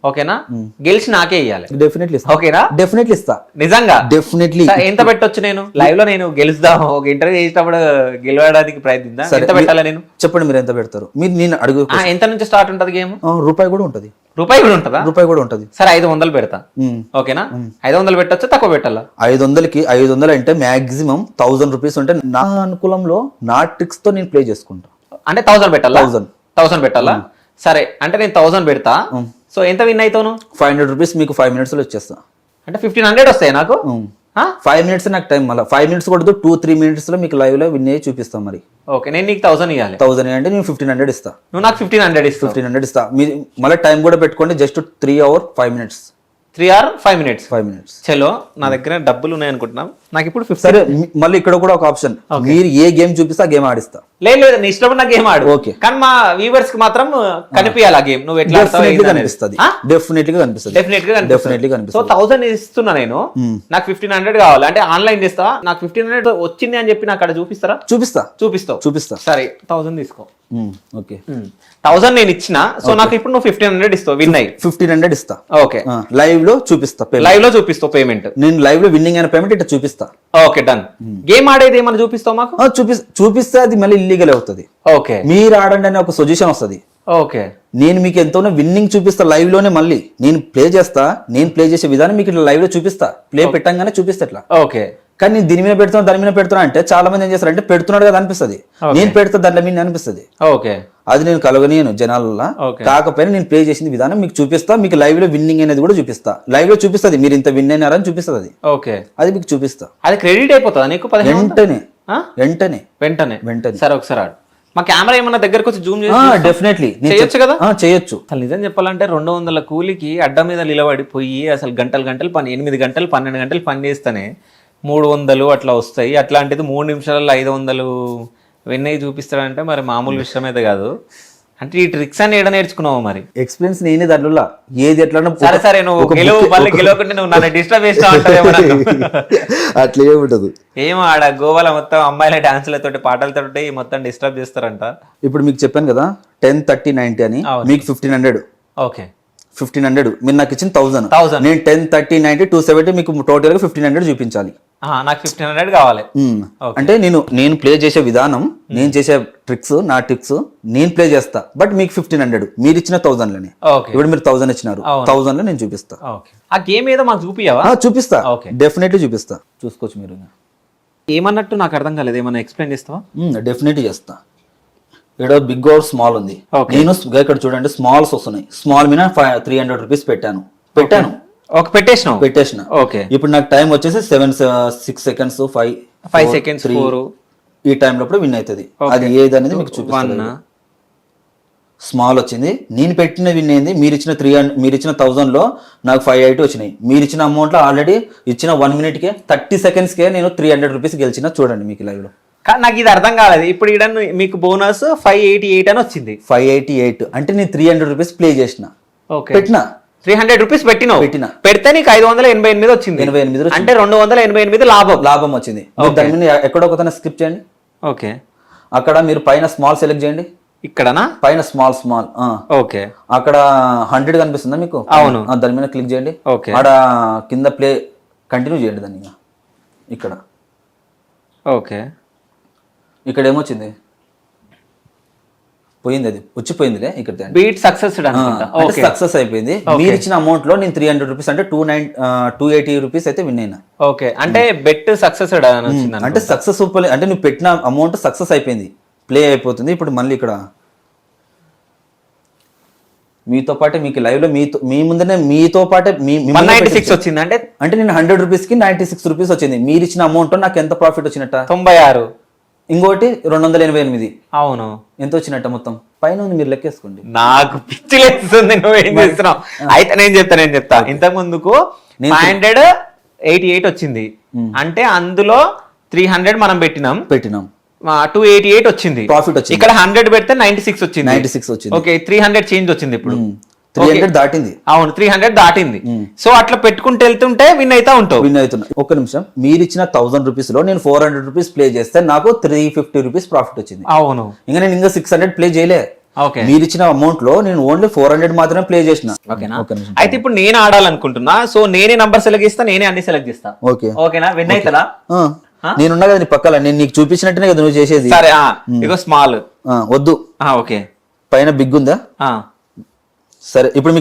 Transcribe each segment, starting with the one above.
ఓకేనా గెలిచి నాకే ఇయ్యాలి డెఫినెట్లీ ఓకేనా డెఫినెట్లీ ఇస్తా నిజంగా డెఫినెట్లీ ఎంత పెట్టొచ్చు నేను లైవ్ లో నేను గెలుద్దాం ఒక ఇంటర్వ్యూ చేసినప్పుడు గెలవడానికి ప్రయత్నిద్దాం ఎంత పెట్టాలా నేను చెప్పండి మీరు ఎంత పెడతారు మీరు నేను అడుగు ఎంత నుంచి స్టార్ట్ ఉంటది గేమ్ రూపాయి కూడా ఉంటది రూపాయి కూడా ఉంటదా రూపాయి కూడా ఉంటది సరే 500 పెడతా ఓకేనా 500 పెట్టొచ్చు తక్కువ పెట్టాలా 500కి 500 అంటే మాక్సిమం 1000 రూపీస్ ఉంటే నా అనుకూలంలో నా ట్రిక్స్ తో నేను ప్లే చేసుకుంటా అంటే 1000 పెట్టాలా 1000 పెట్టాలా సరే అంటే నేను 1000 పెడతా సో ఎంత విన్ అవుతాను 500 రూపీస్ మీకు 5 minutes లో వచ్చేస్తా అంటే 1500 వస్తాయి నాకు 5 minutes నాకు టైం మళ్ళీ 5 minutes కొడుతూ 2-3 minutes లో మీకు లైవ్ లో విన్ అయ్యి చూపిస్తాం మరి ఓకే నేను నీకు 1000 ఇవ్వాలి 1000 అంటే నేను 1500 ఇస్తా నువ్వు నాకు 1500 ఇస్తావు 1500 ఇస్తా మీరు మళ్ళీ టైం కూడా పెట్టుకోండి just 3 hours 5 minutes 3 hours 5 minutes 5 minutes చలో నా దగ్గర డబ్బులు ఉన్నాయి అనుకుంటున్నాం నాకు ఇప్పుడు 15 సరే మళ్ళీ ఇక్కడ కూడా ఒక ఆప్షన్ మీరు ఏ గేమ్ చూపిస్తే ఆ గేమ్ ఆడిస్తా లేదు లేదు నీ ఇష్టం నా గేమ్ ఆడు ఓకే కానీ మా వ్యూవర్స్ కి మాత్రం కనిపించాలి ఆ గేమ్ నువ్వు ఎట్లా కనిపిస్తుంది డెఫినెట్లీ కనిపిస్తుంది డెఫినెట్లీ సో 1000 ఇస్తున్నా నేను నాకు 1500 కావాలి అంటే ఆన్లైన్ చేస్తా నాకు 1500 వచ్చింది అని చెప్పి నాకు అక్కడ చూపిస్తారా చూపిస్తావు సరే 1000 తీసుకో ఓకే 1000 నేను ఇచ్చిన సో నాకు ఇప్పుడు నువ్వు 1500 ఇస్తావు విన్ అయ్యి 1500 ఇస్తా ఓకే లైవ్ లో చూపిస్తావు పేమెంట్ నేను లైవ్ లో విన్నింగ్ అయిన పేమెంట్ ఇట్లా చూపిస్తా ఓకే డన్ గేమ్ ఆడేది ఏమన్నా చూపిస్తావు మాకు చూపిస్తే అది మళ్ళీ ఇల్లీగల్ అవుతుంది ఓకే మీరు ఆడండి అనే ఒక సజెషన్ వస్తుంది ఓకే నేను మీకు ఎంతోనో విన్నింగ్ చూపిస్తా లైవ్ లోనే మళ్ళీ నేను ప్లే చేసే విధానం మీకు ఇట్లా లైవ్ లో చూపిస్తా ప్లే పెట్టంగానే చూపిస్తా ఇట్లా ఓకే కానీ నేను దీని మీద పెడుతున్నా దాని మీద పెడుతున్నా అంటే చాలా మంది ఏం చేస్తారు అంటే పెడుతున్నాడు కదా అనిపిస్తుంది నేను పెడతా దాంట్లో మీద అనిపిస్తుంది ఓకే అది నేను కలగనియను జనాలలో కాకపోయినా నేను ప్లే చేసిన విధానం మీకు చూపిస్తా మీకు లైవ్ లో విన్నింగ్ అనేది కూడా చూపిస్తా లైవ్ లో చూపిస్తుంది మీరు ఇంత విన్ అయినారని చూపిస్తుంది అది ఓకే అది మీకు చూపిస్తా అది క్రెడిట్ అయిపోతుందా నీకు వెంటనే సరే ఒకసారి ఆడు మా కెమెరా ఏమన్నా దగ్గరకు వచ్చి జూమ్ చేసి డెఫినెట్లీ చేయొచ్చు కదా చేయొచ్చు అసలు నిజం చెప్పాలంటే 200 కూలికి అడ్డ మీద నిలబడిపోయి అసలు గంటలు పని 8 గంటలు 12 గంటలు పని చేస్తేనే 300 అట్లా వస్తాయి అట్లాంటిది 3 నిమిషాలలో 500 వెన్నయ్యి చూపిస్తాడంటే మరి మామూలు విషయం అయితే కాదు అంటే ఈ ట్రిక్స్ అని ఏడ నేర్చుకున్నావు మరి ఎక్స్పీరియన్స్ నేనే దాంట్లో ఏది ఎట్లా సరే నువ్వు గెలవకుంటే నువ్వు నన్ను డిస్టర్బ్ చేస్తా ఉంటావేమో అట్లా ఏముంటదు ఏమో ఆడ గోవాలో మొత్తం అమ్మాయిల డాన్సులతోటి పాటలతోటి మొత్తం డిస్టర్బ్ చేస్తారంట ఇప్పుడు మీకు చెప్పాను కదా 10, 30, 90 అని మీకు 1500 ఓకే 1500 మీరు నాకు ఇచ్చిన 1000 నేను 10, 30, 90, 270 మీకు టోటల్ గా 1500 చూపించాలి నాకు 1500 కావాలి అంటే నేను ప్లే చేసే విధానం నేను చేసే ట్రిక్స్ నా ట్రిక్స్ నేను ప్లే చేస్తా బట్ మీకు 1500 మీరు ఇచ్చిన 1000 లోనే ఇప్పుడు మీరు 1000 ఇచ్చినారు 1000 లో నేను చూపిస్తా ఆ గేమ్ ఏదో మాకు చూపియావా చూపిస్తా డెఫినెట్లీ చూపిస్తా చూసుకోవచ్చు మీరు ఏమన్నట్టు నాకు అర్థం కాలేదు ఏమన్నా ఎక్స్ప్లెయిన్ చేస్తావా డెఫినెట్లీ చేస్తా ఇక్కడ బిగ్ ఆర్ స్మాల్ ఉంది నేను ఇక్కడ చూడండి స్మాల్స్ వస్తున్నాయి స్మాల్ మీద 300 రూపీస్ పెట్టాను పెట్టేసిన ఓకే ఇప్పుడు నాకు టైం వచ్చేసి 6 seconds 5 seconds 4 ఈ టైం లోపల విన్ అవుతుంది అది ఏది అనేది మీకు చూపిస్తాను స్మాల్ వచ్చింది నేను పెట్టిన విన్ అయింది మీరు ఇచ్చిన 1000 లో నాకు 580 వచ్చినాయి మీరు ఇచ్చిన అమౌంట్ లో ఆల్రెడీ ఇచ్చిన 1 minute కే 30 seconds కే నేను 300 రూపీస్ గెలిచిన చూడండి మీకు లైవ్ లో నాకు ఇది అర్థం కాలేదు ఇప్పుడు ఇక్కడ మీకు బోనస్ 588 అని వచ్చింది 588 అంటే నేను 300 రూపీస్ ప్లే చేసిన పెట్టిన 300 రూపీస్ పెడితే నీకు 588 వచ్చింది 88 అంటే 288 లాభం వచ్చింది దాని మీద ఎక్కడో ఒకతన స్కిప్ చేయండి ఓకే అక్కడ మీరు పైన స్మాల్ సెలెక్ట్ చేయండి ఇక్కడనా పైన స్మాల్ ఓకే అక్కడ 100 కనిపిస్తుందా మీకు అవును దాని మీద క్లిక్ చేయండి ఓకే అక్కడ కింద ప్లే కంటిన్యూ చేయండి దాన్ని ఇక్కడ ఓకే ఇక్కడ ఏమొచ్చింది పోయింది అది వచ్చిపోయిందిలే ఇక్కడ బీట్ సక్సెస్ అయిపోయింది మీరు ఇచ్చిన అమౌంట్ లో నేను 300 రూపీస్ అంటే 280 రూపీస్ అయితే విన్ అయినా ఓకే అంటే బెట్ సక్సెస్ అంటే సక్సెస్ఫుల్ అంటే నువ్వు పెట్టిన అమౌంట్ సక్సెస్ అయిపోయింది ప్లే అయిపోతుంది ఇప్పుడు మళ్ళీ ఇక్కడ మీతో పాటే మీకు లైవ్ లో మీ ముందనే మీతో పాటే 196 వచ్చింది అంటే నేను 100 రూపీస్ కి 96 రూపీస్ వచ్చింది మీరు ఇచ్చిన అమౌంట్ నాకు ఎంత ప్రాఫిట్ వచ్చినట్ట 96 ఇంకోటి 288 అవును ఎంత వచ్చినట్ట మొత్తం పైన ఉంది మీరు లెక్కేసుకోండి నాకు పిచ్చి లేస్తుంది నువ్వేం చేస్తున్నావు అయితే నేను చెప్తా ఇంతకు ముందుకు 588 వచ్చింది అంటే అందులో 300 మనం పెట్టినాం 288 వచ్చింది ప్రాఫిట్ వచ్చింది ఇక్కడ 100 పెడితే 96 వచ్చింది ఓకే 300 చేంజ్ వచ్చింది ఇప్పుడు 300 దాటింది అవును 300 దాటింది సో అట్లా పెట్టుకుంటూ వెళ్తుంటే విన్ అవుతున్నా ఒక్క నిమిషం మీరు ఇచ్చిన 1000 రూపీస్ లో నేను 400 రూపీస్ ప్లే చేస్తే నాకు 350 రూపీస్ ప్రాఫిట్ వచ్చింది అవును ఇంకా నేను 600 ప్లే చేయలే ఓకే మీరు ఇచ్చిన అమౌంట్ లో నేను ఓన్లీ 400 మాత్రమే ప్లే చేసిన. ఓకేనా? అయితే ఇప్పుడు నేను ఆడాలనుకుంటున్నా, సో నేనే నంబర్ సెలెక్ట్ చేస్తా, నేనే అన్ని సెలెక్ట్ చేస్తా. ఓకే ఓకేనా? విన్ అవుతారా? నేనున్నా కదా నీ పక్కల, నేను నీకు చూపించినట్టునే కదా నువ్వు చేసేది. సరే ఇగో స్మాల్ వద్దు, ఓకే పైన బిగ్ ఉందా? సరే ఇప్పుడు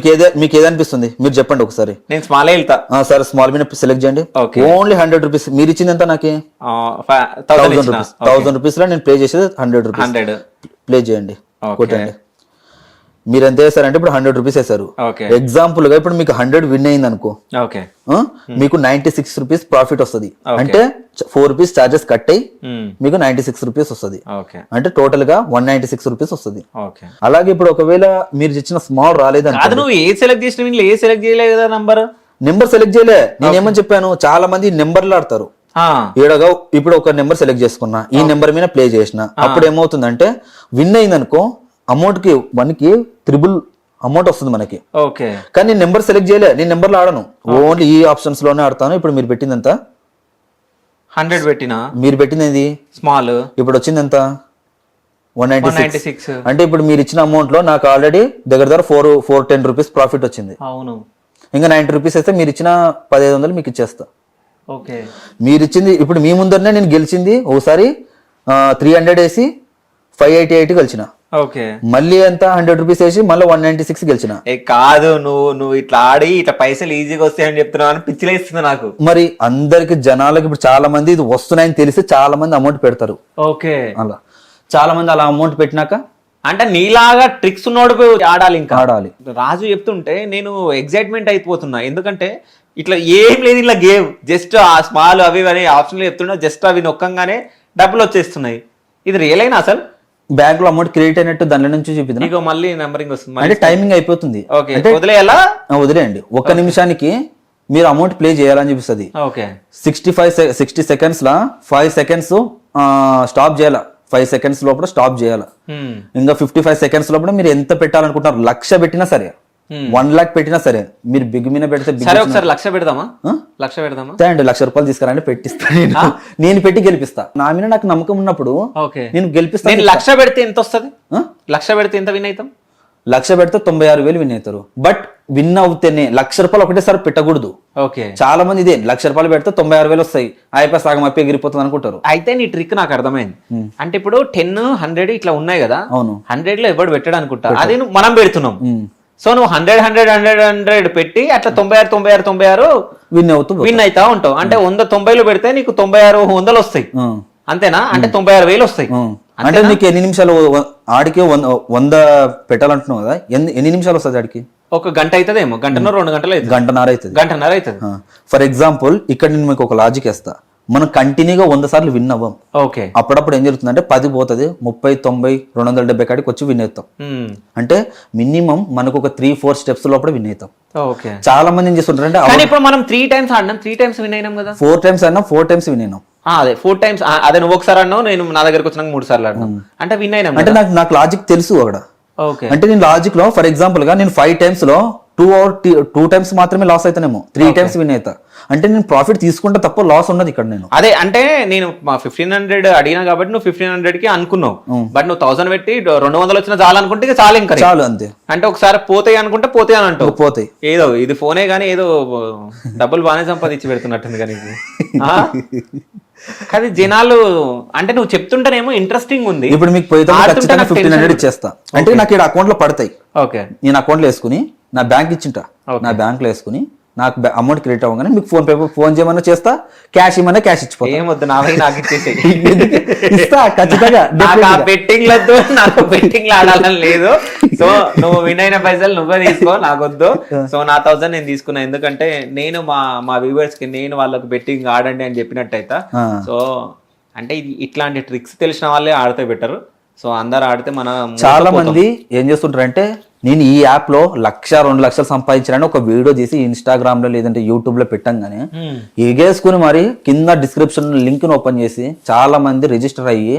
మీకు ఏదనిపిస్తుంది మీరు చెప్పండి ఒకసారి. నేను స్మాల్ వెళ్తా. సరే స్మాల్ మీద సెలెక్ట్ చేయండి. Only 100 rupees. మీరు ఇచ్చింది ఎంత? నాకే 1000 రూపీస్ లో నేను ప్లే చేసేది 100 రూపీస్. ప్లే చేయండి, కొట్టండి. మీరు ఎంత వేసారంటే ఇప్పుడు 100 రూపీస్ వేసారు. ఎగ్జాంపుల్ గా ఇప్పుడు మీకు 100 విన్ అయింది అనుకో, మీకు 96 రూపీస్ ప్రాఫిట్ వస్తుంది. అంటే 4 రూపీస్ చార్జెస్ కట్ అయ్యి మీకు 96 రూపీస్ వస్తుంది. అంటే టోటల్ గా 196 రూపీస్ వస్తుంది. అలాగే ఇప్పుడు ఒకవేళ మీరు ఇచ్చిన స్మాల్ రాలేదని, నువ్వు ఏ సెలెక్ట్ చేసిన ఏ సెలెక్ట్ చేయలేదు కదా, నెంబర్ సెలెక్ట్ చేయలే. నేనేమని చెప్పాను, చాలా మంది నెంబర్లు ఆడతారు. ఏడగా ఇప్పుడు ఒక నెంబర్ సెలెక్ట్ చేసుకున్నా, ఈ నెంబర్ మీద ప్లే చేసిన, అప్పుడు ఏమవుతుందంటే విన్ అయింది అనుకో, అమౌంట్ కి 1 కి 3 అమౌంట్ వస్తుంది మనకి. కానీ నేను నెంబర్ సెలెక్ట్ చేయలే, నేను నెంబర్లో ఆడను, ఓన్లీ ఈ ఆప్షన్స్ లోనే ఆడతాను. ఇప్పుడు మీరు పెట్టింది ఎంత? 100 పెట్టినా. మీరు పెట్టింది స్మాల్, ఇప్పుడు వచ్చింది ఎంత? 196. అంటే ఇప్పుడు మీరు ఇచ్చిన అమౌంట్ లో నాకు ఆల్రెడీ దగ్గర 410 రూపీస్ ప్రాఫిట్ వచ్చింది. అవును, ఇంకా 90 రూపీస్ అయితే మీరు ఇచ్చిన 1500 మీకు ఇచ్చేస్తా. మీరు ఇచ్చింది ఇప్పుడు మీ ముందరనే నేను గెలిచింది ఒకసారి 300 వేసి 588 గెలిచిన. మళ్ళీ ఎంత 100 రూపీస్ వేసి మళ్ళీ 196 గెలిచిన. కాదు, నువ్వు ఇట్లా ఆడి ఇట్లా పైసలు ఈజీగా వస్తాయని చెప్తున్నావు అని పిచ్చిలేస్తుంది నాకు. మరి అందరికి జనాలకి ఇప్పుడు చాలా మంది ఇది వస్తున్నాయని తెలిసి చాలా మంది అమౌంట్ పెడతారు. అలా చాలా మంది అలా అమౌంట్ పెట్టినాక అంటే నీలాగా ట్రిక్స్ ఉన్నోడు ఆడాలి, ఇంకా ఆడాలి. రాజు చెప్తుంటే నేను ఎగ్జైట్మెంట్ అయిపోతున్నా, ఎందుకంటే ఇట్లా ఏం లేదు, ఇట్లా గేమ్ జస్ట్ ఆ స్మాల్ అవి అనే ఆప్షన్లు చెప్తున్నా, జస్ట్ అవి నొక్కంగానే డబ్బులు వచ్చేస్తున్నాయి. ఇది రియల్ అయినా అసలు బ్యాంక్ లో అమౌంట్ క్రెడిట్ అయినట్టు దాని నుంచి చూపిద్దాం. మళ్ళీ నెంబరింగ్ వస్తుంది, అంటే టైమింగ్ అయిపోతుంది. వదిలేయాలా? వదిలేయండి. 1 నిమిషానికి మీరు అమౌంట్ ప్లే చేయాలని చూపిస్తుంది. 60 సెకండ్స్ లా 5 సెకండ్స్ స్టాప్ చేయాల, 5 సెకండ్స్ లోపల స్టాప్ చేయాలి. ఇంకా 55 సెకండ్స్ లోపల మీరు ఎంత పెట్టాలనుకుంటున్నారు, 1,00,000 పెట్టినా సరే, 1 lakh పెట్టినా సరే, మీరు బిగ్ మీద పెడితే ఒకసారి 1,00,000 పెడదామా? 1,00,000 పెడదామా? ₹1,00,000 తీసుకురండి, పెట్టిస్తా. నేను పెట్టి గెలిపిస్తా. నా మీద నాకు నమ్మకం ఉన్నప్పుడు నేను గెలిపిస్తా. 1,00,000 పెడితే ఎంత వస్తుంది? 1,00,000 పెడితే ఎంత విన్ అవుతాం? 1,00,000 పెడితే 96,000 విన్ అవుతారు. బట్ విన్ అవుతేనే ₹1,00,000 ఒకటేసారి పెట్టకూడదు. చాలా మంది ఇదే ₹1,00,000 పెడితే 96,000 వస్తాయి, అయిపోయి సగం అయిపోయి ఎగిరిపోతుంది అనుకుంటారు. అయితే నీ ట్రిక్ నాకు అర్థమైంది. అంటే ఇప్పుడు 10, 100 ఇట్లా ఉన్నాయి కదా, 100 లో ఎవడు పెట్టాడు అనుకుంటా, అది మనం పెడుతున్నాం. సో నువ్వు 100 పెట్టి అట్లా 96 విన్ అవుతా ఉంటావు. అంటే 190లో పెడితే నీకు 96 వస్తాయి, అంతేనా? అంటే 96,000 వస్తాయి. అంటే నీకు ఎన్ని నిమిషాలు ఆడికి 100 పెట్టాలంటున్నావు కదా, ఎన్ని నిమిషాలు వస్తుంది ఆడికి? 1 గంట అవుతుందేమో, 1.5 గంటలు అవుతుంది, 1.5 అవుతుంది. ఫర్ ఎగ్జాంపుల్ ఇక్కడ నేను మీకు ఒక లాజిక్ వేస్తా, మనం కంటిన్యూగా 100 సార్లు విన్ అవ్వం. అప్పుడప్పుడు ఏం జరుగుతుందంటే 10 పోతుంది, 30, 90, 270 కాడికి వచ్చి విన్ అవుతాం. అంటే మినిమం మనకు ఒక 3-4 స్టెప్స్ లోపల విన్ అవుతాం. చాలా మంది ఏం చేస్తుంటారు అంటే ఇప్పుడు మనం 3 times ఆడినాం, 3 times విన్ అయినాం కదా, 4 times ఆడినా 4 times విన్ అయినాం. అదే 4 times, అదే నువ్వు ఒకసారి అన్నావు, నేను నా దగ్గరకు వచ్చినాక 3 సార్లు ఆడినాం, అంటే విన్ అయినాం. అంటే నాకు లాజిక్ తెలుసు అక్కడ. అంటే నేను లాజిక్ లో ఫర్ ఎగ్జాంపుల్ గా నేను 5 times లో 2 times మాత్రమే లాస్ అవుతానేమో, 3 times విన్ అవుతా. అంటే నేను ప్రాఫిట్ తీసుకుంటే తప్ప లాస్ ఉన్నది ఇక్కడ. నేను అదే అంటే నేను 1,500 అడిగినా కాబట్టి నువ్వు 1,500కి అనుకున్నావు, బట్ నువ్వు 1,000 పెట్టి 200 వచ్చినా చాలు అనుకుంటే చాలు, ఇంకా చాలు అంతే. అంటే ఒకసారి పోతాయి అనుకుంటే పోతాయి అని అంటావు. పోతాయి ఏదో ఇది ఫోనే కానీ ఏదో డబ్బులు బాగానే సంపాదించి పెడుతున్నట్టుంది కానీ కానీ జనాలు అంటే నువ్వు చెప్తుంటేనేమో ఇంట్రెస్టింగ్ ఉంది. ఇప్పుడు మీకు పోయితే 1,500 ఇచ్చేస్తా, అంటే నాకు ఇక్కడ అకౌంట్ లో పడతాయి. నేను అకౌంట్ లో వేసుకుని నా బ్యాంక్ ఇచ్చింటా, నా బ్యాంక్ లో వేసుకుని నాకు అమౌంట్ క్రెడిట్ అవ్వగానే మీకు ఫోన్ చేయమన్నా చేస్తా, క్యాష్ ఇవ్వమన్నా క్యాష్ ఇచ్చిపోతా. ఏమొద్దు, నాకు ఇచ్చేసి ఇస్తా ఖచ్చితంగా. బెట్టింగ్ లేదు, నాకు బెట్టింగ్ ఆడాలని లేదు. సో నువ్వు విన్ అయిన పైసలు నువ్వే తీసుకో, నాకొద్దు. సో నా 1,000 నేను తీసుకున్నా, ఎందుకంటే నేను మా వ్యూవర్స్ కి నేను వాళ్ళకి బెట్టింగ్ ఆడండి అని చెప్పినట్టయితే. సో అంటే ఇట్లాంటి ట్రిక్స్ తెలిసిన వాళ్ళే ఆడితే బెటర్. సో అందరు ఆడితే మన చాలా మంది ఏం చేస్తుంటారంటే, నేను ఈ యాప్ లో 1,00,000, 2,00,000 సంపాదించాలని ఒక వీడియో తీసి ఇన్స్టాగ్రామ్ లో లేదంటే యూట్యూబ్ లో పెట్టంగానే ఎగేసుకుని మరి కింద డిస్క్రిప్షన్ లింక్ ను ఓపెన్ చేసి చాలా మంది రిజిస్టర్ అయ్యి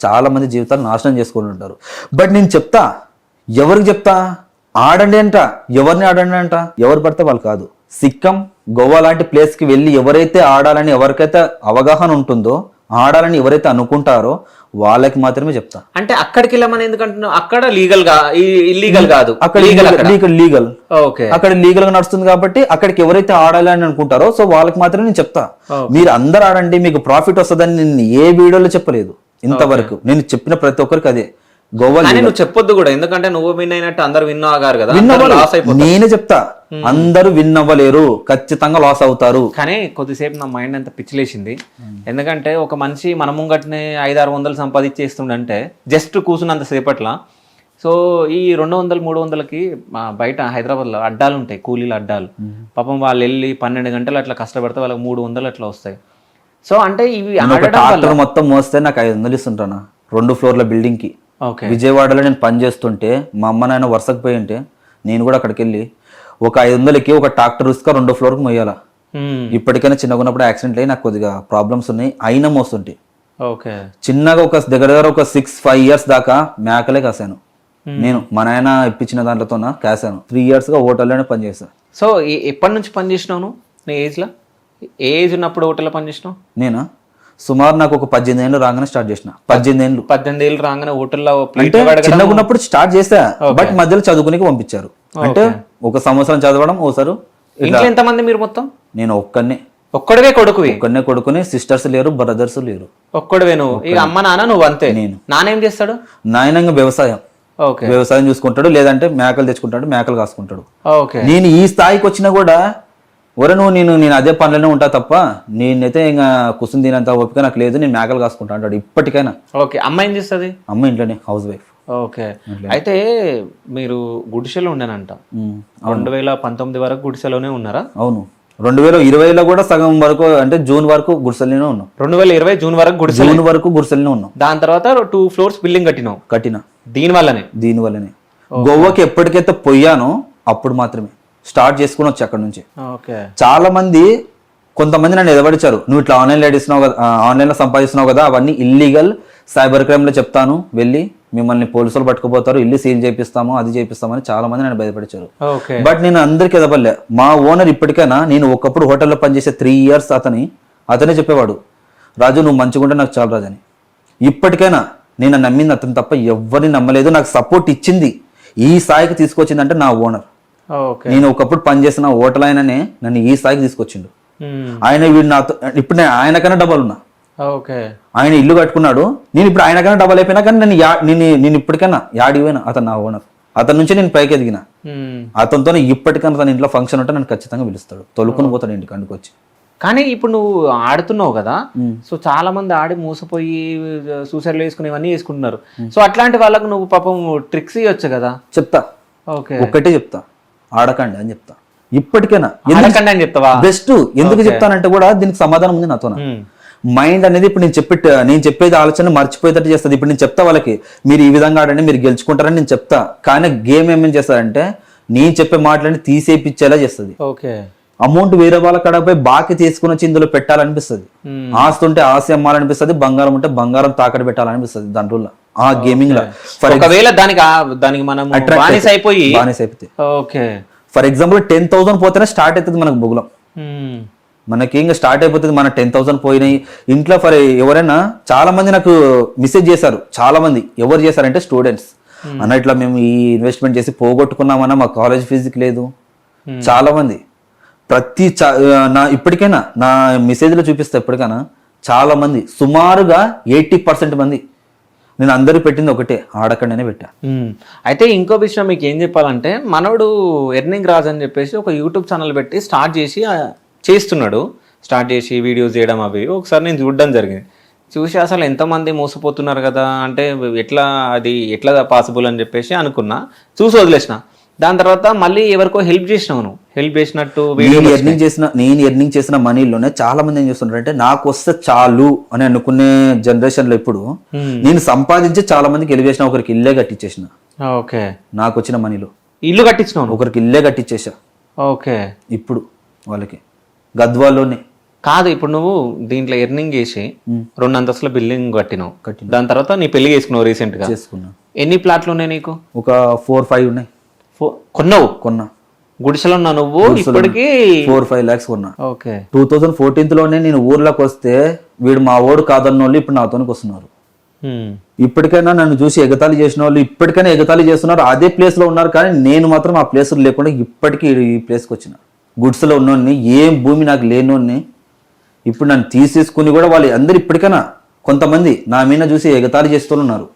చాలా మంది జీవితాలు నాశనం చేసుకుని ఉంటారు. బట్ నేను చెప్తా, ఎవరికి చెప్తా, ఆడండి అంట, ఎవరిని ఆడండి అంట, ఎవరు పడితే వాళ్ళు కాదు. సిక్కం, గోవా లాంటి ప్లేస్ కి వెళ్ళి ఎవరైతే ఆడాలని, ఎవరికైతే అవగాహన ఉంటుందో, ఆడాలని ఎవరైతే అనుకుంటారో వాళ్ళకి మాత్రమే చెప్తా. అంటే అక్కడికి వెళ్ళమని ఎందుకంటున్నావు? అక్కడ లీగల్ గా ఇల్లీగల్ కాదు, అక్కడ లీగల్ ఓకే, అక్కడ లీగల్ గా నడుస్తుంది కాబట్టి అక్కడికి ఎవరైతే ఆడాలి అని అనుకుంటారో సో వాళ్ళకి మాత్రమే నేను చెప్తా. మీరు అందరు ఆడండి మీకు ప్రాఫిట్ వస్తుందని నేను ఏ వీడియోలో చెప్పలేదు ఇంతవరకు. నేను చెప్పిన ప్రతి ఒక్కరికి అదే. గోవా నువ్వు చెప్పొద్దు కూడా, ఎందుకంటే నువ్వు విన్ అయినట్టు అందరు విన్ అవ్వగారు కదా, నేనే చెప్తా అందరూ విన్ అవ్వలేరు, ఖచ్చితంగా లాస్ అవుతారు. కానీ కొద్దిసేపు నా మైండ్ అంతా పిచ్చిలేసింది. ఎందుకంటే ఒక మనిషి మన ముంగట్నే 500-600 సంపాదించేస్తుండంటే జస్ట్ కూర్చున్నంత సేపట్ల. సో ఈ 200-300కి బయట హైదరాబాద్లో అడ్డాలు ఉంటాయి, కూలీల అడ్డాలు. పాపం వాళ్ళు వెళ్ళి 12 గంటలు అట్లా కష్టపడితే వాళ్ళకి 300 అట్లా వస్తాయి. సో అంటే ఇవి ట్రాక్టర్ మొత్తం మోస్తే నాకు 500 ఇస్తుంటాను 2 ఫ్లోర్ల బిల్డింగ్ కి. విజయవాడలో నేను పని చేస్తుంటే మా అమ్మ నాయన వరుసకు పోయి ఉంటే నేను కూడా అక్కడికి వెళ్ళి ఒక 500కి ఒక ట్రాక్టర్ ఇసుక 2 ఫ్లోర్కి మొయ్యాల. ఇప్పటికైనా చిన్నగా ఉన్నప్పుడు యాక్సిడెంట్ అయ్యి నాకు కొద్దిగా ప్రాబ్లమ్స్ ఉన్నాయి, అయినా మోస్తుంటే. చిన్నగా ఒక దగ్గర ఒక 6-5 ఇయర్స్ దాకా మేకలే కాసాను నేను. మా నాయన ఇప్పించిన దాంట్లోతో కాసాను. 3 ఇయర్స్ గా హోటల్లోనే పని చేశాను. సో ఎప్పటి నుంచి పని చేసినావు నీ ఏజ్ లో? ఏ ఏజ్ ఉన్నప్పుడు హోటల్లో పని చేసినావు? నేనా సుమారు నాకు ఒక 18 ఏళ్ళు రాగానే స్టార్ట్ చేసిన. 18 ఏళ్ళు రాగానే హోటల్లో చిన్నగా ఉన్నప్పుడు స్టార్ట్ చేసా, బట్ మధ్యలో చదువుకునే పంపించారు. అంటే 1 సంవత్సరం చదవడం ఓసారు. ఎంతమంది మీరు మొత్తం? నేను ఒక్కడవే కొడుకుని, సిస్టర్స్ లేరు, బ్రదర్స్ లేరు. ఒక్కడవే నువ్వు? ఇక అమ్మ నాన్న నువ్వు అంతే? నేను. నాన్న ఏం చేస్తాడు? నాయనంగా వ్యవసాయం చూసుకుంటాడు, లేదంటే మేకలు తెచ్చుకుంటాడు, మేకలు కాసుకుంటాడు. నేను ఈ స్థాయికి వచ్చినా కూడా నువ్వు నేను అదే పనులనే ఉంటా తప్ప నేనైతే ఇంకా కుసుని తినంత ఓపిక నాకు లేదు, నేను మేకలు కాసుకుంటా అంటాడు ఇప్పటికైనా. ఓకే. అమ్మ ఏం చేస్తుంది? అమ్మ ఇంట్లోనే హౌస్ వైఫ్. ఓకే. అయితే మీరు గుడిసెలో ఉండేనంట 2019 వరకు గుడిసెలోనే ఉన్నారా? అవును. 2020లో కూడా సగం వరకు, అంటే జూన్ వరకు గుడిసెలోనే ఉన్నాం. 2020 జూన్ వరకు గుడిసెలోనే ఉన్నాం. దాని తర్వాత 2 ఫ్లోర్స్ బిల్డింగ్ కట్టినా దీనివల్లనే. గోవాకి ఎప్పటికైతే పోయానో అప్పుడు మాత్రమే స్టార్ట్ చేసుకుని వచ్చి అక్కడ నుంచి. చాలా మంది కొంతమంది నన్ను ఎదవడిచారు, నువ్వు ఇట్లా ఆన్లైన్లో సంపాదిస్తున్నావు కదా, అవన్నీ ఇల్లీగల్, సైబర్ క్రైమ్ లో చెప్తాను వెళ్ళి మిమ్మల్ని పోలీసులు పట్టుకుపోతారు, ఇల్లు సీల్ చేపిస్తాము, అది చేపిస్తామని చాలా మంది నన్ను భయపడిచారు. బట్ నేను అందరికి ఎదవలే. మా ఓనర్ ఇప్పటికైనా, నేను ఒకప్పుడు హోటల్లో పనిచేసే 3 ఇయర్స్ అతనే చెప్పేవాడు, రాజు నువ్వు మంచిగా ఉంటే నాకు చాలు రాజు అని. ఇప్పటికైనా నేను నమ్మింది అతను తప్ప ఎవరిని నమ్మలేదు. నాకు సపోర్ట్ ఇచ్చింది, ఈ స్థాయికి తీసుకొచ్చిందంటే నా ఓనర్. నేను ఒకప్పుడు పనిచేసిన హోటల్ ఆయననే నన్ను ఈ స్థాయికి తీసుకొచ్చిండు. ఆయన వీడు నాతో, ఇప్పుడు నేను ఆయనకన్నా డబల్ ఉన్నా. ఆయన ఇల్లు కట్టుకున్నాడు, నేను ఇప్పుడు ఆయనకన్నా డబల్ అయిపోయినా, కానీ నేను ఇప్పటికైనా యాడిపోయినా అతను నా ఓనర్. అతని నుంచి నేను పైకి ఎదిగిన. అతనితో ఇప్పటికైనా తన ఇంట్లో ఫంక్షన్ ఉంటే నన్ను ఖచ్చితంగా పిలుస్తాడు, తొలుకుని పోతాడు ఇంటికి అందుకొచ్చి. కానీ ఇప్పుడు నువ్వు ఆడుతున్నావు కదా, సో చాలా మంది ఆడి మోసపోయి సూసైడ్లు వేసుకుని ఇవన్నీ వేసుకుంటున్నారు. సో అట్లాంటి వాళ్ళకు నువ్వు పాపం ట్రిక్స్ ఇవ్వచ్చు కదా? చెప్తా, ఒక్కటే చెప్తా, ఆడకండి అని చెప్తా. ఇప్పటికైనా చెప్తావా? బెస్ట్. ఎందుకు చెప్తానంటే కూడా దీనికి సమాధానం ఉంది నాతో. మైండ్ అనేది ఇప్పుడు నేను చెప్పేది ఆలోచన మర్చిపోయేటట్టు చేస్తుంది. ఇప్పుడు నేను చెప్తా వాళ్ళకి, మీరు ఈ విధంగా ఆడండి, మీరు గెలుచుకుంటారని నేను చెప్తా. కానీ గేమ్ ఏమేమి చేస్తారంటే నేను చెప్పే మాటలని తీసేపిచ్చేలా చేస్తుంది. అమౌంట్ వేరే వాళ్ళ కడపై బాకీ తీసుకుని వచ్చి ఇందులో పెట్టాలనిపిస్తుంది. ఆస్తి ఉంటే ఆస్తి అమ్మాలనిపిస్తుంది, బంగారం ఉంటే బంగారం తాకట్టు పెట్టాలనిపిస్తుంది దాంట్లో, ఆ గేమింగ్ లో. ఫర్ ఎగ్జాంపుల్ 10,000 పోతేనే స్టార్ట్ అవుతుంది మనకు బుగులం. మనకి ఇంకా స్టార్ట్ అయిపోతుంది. మన 10,000 పోయినాయి ఇంట్లో. ఫర్ ఎవరైనా చాలా మంది నాకు మెసేజ్ చేశారు, చాలా మంది. ఎవరు చేశారంటే స్టూడెంట్స్, అన్న ఇట్లా మేము ఈ ఇన్వెస్ట్మెంట్ చేసి పోగొట్టుకున్నామన్నా మా కాలేజ్ ఫీజుకి లేదు. చాలా మంది ఇప్పటికైనా నా మెసేజ్లో చూపిస్తా. ఎప్పటికైనా చాలా మంది, సుమారుగా 80% మంది నేను అందరూ పెట్టింది ఒకటే, ఆడకండినే పెట్టా. అయితే ఇంకో విషయం మీకు ఏం చెప్పాలంటే, మనోడు ఎర్నింగ్ రాజ్ అని చెప్పేసి ఒక యూట్యూబ్ ఛానల్ పెట్టి స్టార్ట్ చేసి వీడియోస్ చేయడం అవి ఒకసారి నేను చూడడం జరిగింది. చూసి అసలు ఎంతమంది మోసపోతున్నారు కదా, అంటే ఎట్లా పాసిబుల్ అని చెప్పేసి అనుకున్నా, చూసి వదిలేసిన. దాని తర్వాత మళ్ళీ ఎవరికో హెల్ప్ చేసినట్టు నేను ఎర్నింగ్ చేసిన మనీలోనే చాలా మంది ఏం చేస్తున్నారు అంటే, నాకు వస్తే చాలు అని అనుకునే జనరేషన్ లో ఇప్పుడు నేను సంపాదించి చాలా మందికి ఎలివేషన్. ఒకరికి ఇల్లే కట్టించేసిన, నాకు వచ్చిన మనీలో ఇల్లు కట్టించిన, ఒకరికి ఇల్లే కట్టించేసా. ఇప్పుడు వాళ్ళకి గద్వాల్లోనే కాదు. ఇప్పుడు నువ్వు దీంట్లో ఎర్నింగ్ చేసి 2 అంతస్తుల బిల్డింగ్ కట్టినావు. దాని తర్వాత నీ పెళ్లి చేసుకున్నావు రీసెంట్ గా. ఎన్ని ప్లాట్లు ఉన్నాయి నీకు? ఒక 4-5 ఉన్నాయి. కొన్నా గుడిసెలో ఉన్నా నువ్వు? ఇప్పటికి 4-5 lakhs కొన్నా. 2014 లోనే నేను ఊర్లోకి వస్తే వీడు మా ఓడు కాదన్న వాళ్ళు ఇప్పుడు నాతోనికి వస్తున్నారు. ఇప్పటికైనా నన్ను చూసి ఎగతాళి చేసిన వాళ్ళు ఇప్పటికైనా ఎగతాళి చేస్తున్నారు, అదే ప్లేస్ లో ఉన్నారు. కానీ నేను మాత్రం ఆ ప్లేస్ లేకుండా ఇప్పటికీ ఈ ప్లేస్కి వచ్చిన. గుడ్స్ లో ఉన్నోడిని, ఏం భూమి నాకు లేనోడిని ఇప్పుడు నన్ను తీసేసుకుని కూడా వాళ్ళు అందరు ఇప్పటికైనా కొంతమంది నా మీద చూసి ఎగతాళి చేస్తూ ఉన్నారు.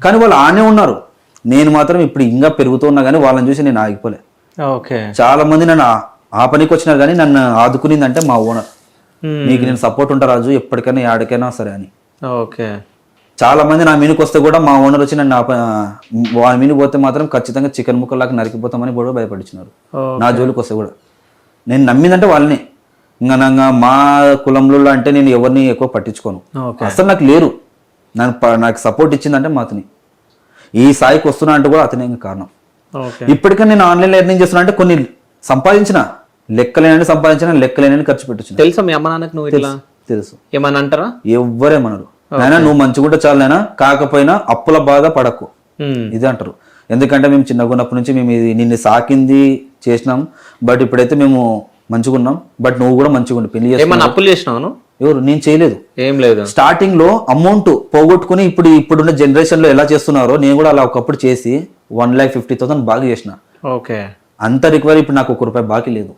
కానీ వాళ్ళు ఆనే ఉన్నారు. నేను మాత్రం ఇప్పుడు ఇంకా పెరుగుతూ ఉన్నా కానీ వాళ్ళని చూసి నేను ఆగిపోలే. ఓకే. చాలా మంది నన్ను ఆ పనికి వచ్చినారు కానీ నన్ను ఆదుకునిందంటే మా ఓనర్. నీకు నేను సపోర్ట్ ఉంటా రాజు, ఎప్పటికైనా ఆడికైనా సరే అని. ఓకే. చాలా మంది నా మీదకి వస్తే కూడా మా ఓనర్ వచ్చి నన్ను వాళ్ళ మీదకి పోతే మాత్రం ఖచ్చితంగా చికెన్ ముక్కలాగా నరికిపోతామని కూడా భయపడిచ్చినారు. నా జోలికి వస్తే కూడా నేను నమ్మిందంటే వాళ్ళని. ఇంకా మా కులంలో అంటే నేను ఎవరిని ఎక్కువ పట్టించుకోను. అసలు నాకు లేరు. నాకు సపోర్ట్ ఇచ్చిందంటే మా అతని. ఈ స్థాయికి వస్తున్నా అంటే కూడా అతనే కారణం. ఇప్పటికీ నేను ఆన్లైన్ ఎర్నింగ్ చేస్తున్నా అంటే కొన్ని సంపాదించిన, లెక్కలేనని సంపాదించిన, లెక్కలేనని ఖర్చు పెట్టొచ్చు. తెలుసా మీ అమ్మ నాన్నకి నువ్వు ఇట్లా? తెలుసు. ఏమన్నా అంటారా? ఎవ్వరేమన్నారు. నాయనా నువ్వు మంచిగుంటే చాలు నాయనా, కాకపోయినా అప్పుల బాధ పడకు ఇది అంటారు. ఎందుకంటే మేము చిన్నగా ఉన్నప్పటి నుంచి మేము ఇది నిన్ను సాకింది చేసినాం. బట్ ఇప్పుడైతే మేము మంచిగా ఉన్నాం. బట్ నువ్వు కూడా మంచిగా ఉండి పెళ్లి ఏమన్నా అప్పులు చేసినావు? ఎవరు? నేను చేయలేదు. ఏం లేదు. స్టార్టింగ్ లో అమౌంట్ పోగొట్టుకుని ఇప్పుడున్న జనరేషన్ లో ఎలా చేస్తున్నారో నేను కూడా అలా ఒకప్పుడు చేసి 1,50,000 బాగా చేసిన. ఓకే. అంత రికవరీ ఇప్పుడు నాకు ₹1 బాకీ లేదు.